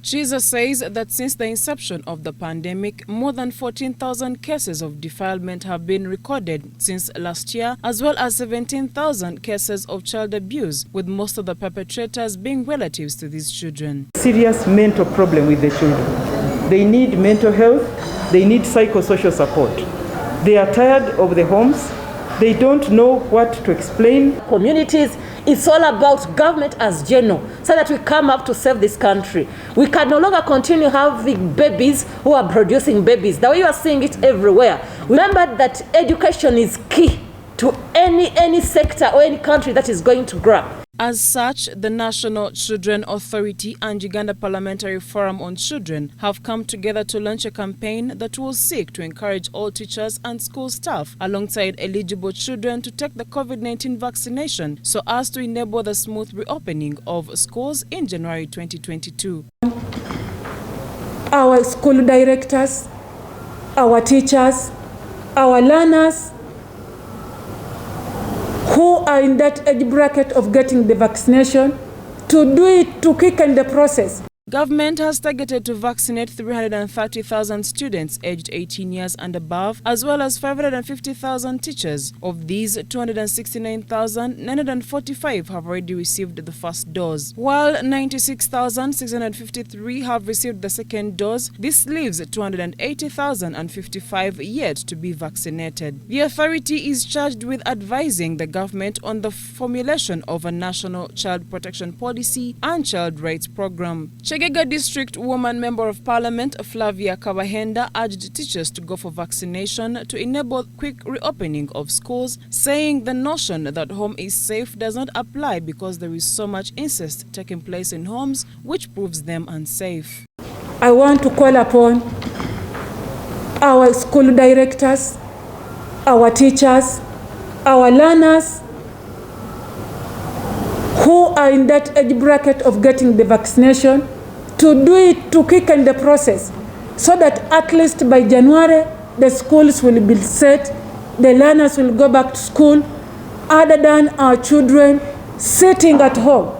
Chiza says that since the inception of the pandemic, more than 14,000 cases of defilement have been recorded since last year, as well as 17,000 cases of child abuse, with most of the perpetrators being relatives to these children. Serious mental problem with the children. They need mental health, they need psychosocial support. They are tired of the homes, they don't know what to explain. Communities, it's all about government as general, so that we come up to save this country. We can no longer continue having babies who are producing babies. The way you are seeing it everywhere. Remember that education is key to any sector or any country that is going to grow. As such, the National Children Authority and Uganda Parliamentary Forum on Children have come together to launch a campaign that will seek to encourage all teachers and school staff alongside eligible children to take the COVID-19 vaccination so as to enable the smooth reopening of schools in January 2022. Our school directors, our teachers, our learners, who are in that age bracket of getting the vaccination, to do it to quicken the process. Government has targeted to vaccinate 330,000 students aged 18 years and above, as well as 550,000 teachers. Of these, 269,945 have already received the first dose, while 96,653 have received the second dose. This leaves 280,055 yet to be vaccinated. The authority is charged with advising the government on the formulation of a national child protection policy and child rights program. Chegega District Woman Member of Parliament Flavia Kabahenda urged teachers to go for vaccination to enable quick reopening of schools, saying the notion that home is safe does not apply because there is so much incest taking place in homes, which proves them unsafe. I want to call upon our school directors, our teachers, our learners, who are in that age bracket of getting the vaccination, to do it to quicken the process, so that at least by January the schools will be set, the learners will go back to school, other than our children sitting at home.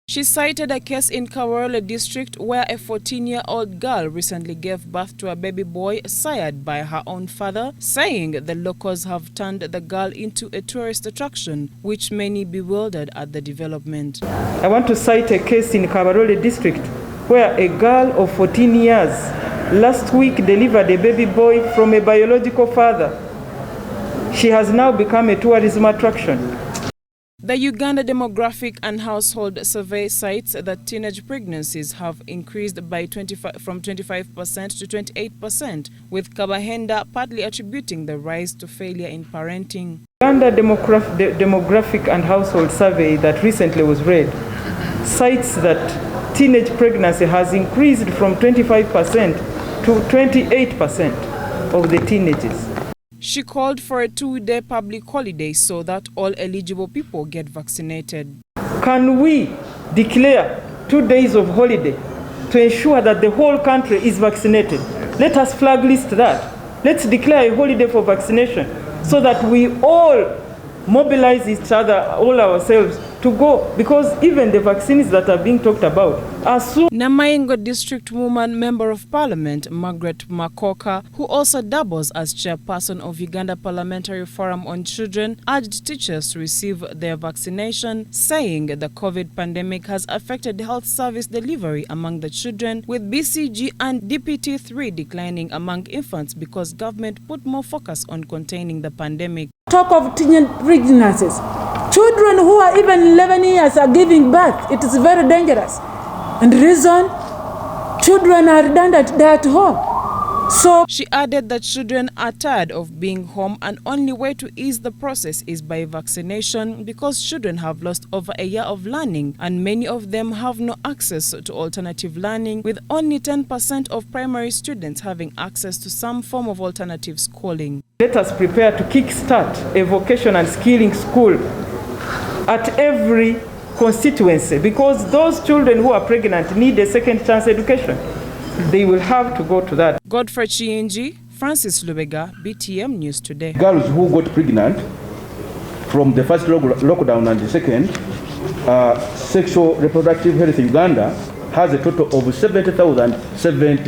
She cited a case in Kawarole district where a 14-year-old girl recently gave birth to a baby boy sired by her own father, saying the locals have turned the girl into a tourist attraction, which many bewildered at the development. I want to cite a case in Kawarole district where a girl of 14 years last week delivered a baby boy from a biological father. She has now become a tourism attraction. The Uganda Demographic and Household Survey cites that teenage pregnancies have increased by from 25% to 28%, with Kabahenda partly attributing the rise to failure in parenting. Uganda Demographic and Household Survey that recently was read cites that teenage pregnancy has increased from 25% to 28% of the teenagers. She called for a 2-day public holiday so that all eligible people get vaccinated. Can we declare 2 days of holiday to ensure that the whole country is vaccinated? Let us flag list that. Let's declare a holiday for vaccination so that we all mobilize each other, all ourselves, to go, because even the vaccines that are being talked about are soon. Namayengo District Woman Member of Parliament Margaret Makoka, who also doubles as chairperson of Uganda Parliamentary Forum on Children, urged teachers to receive their vaccination, saying the COVID pandemic has affected health service delivery among the children, with BCG and DPT3 declining among infants because government put more focus on containing the pandemic. Talk of teenage pregnancies. Children who are even 11 years are giving birth. It is very dangerous. And the reason, children are redundant, they are at home. So she added that children are tired of being home and only way to ease the process is by vaccination, because children have lost over a year of learning and many of them have no access to alternative learning, with only 10% of primary students having access to some form of alternative schooling. Let us prepare to kickstart a vocation and skilling school at every constituency, because those children who are pregnant need a second chance education. They will have to go to that. Godfrey Chienji, Francis Lubega, BTM News Today. Girls who got pregnant from the first lockdown and the second, Sexual Reproductive Health Uganda has a total of 70,070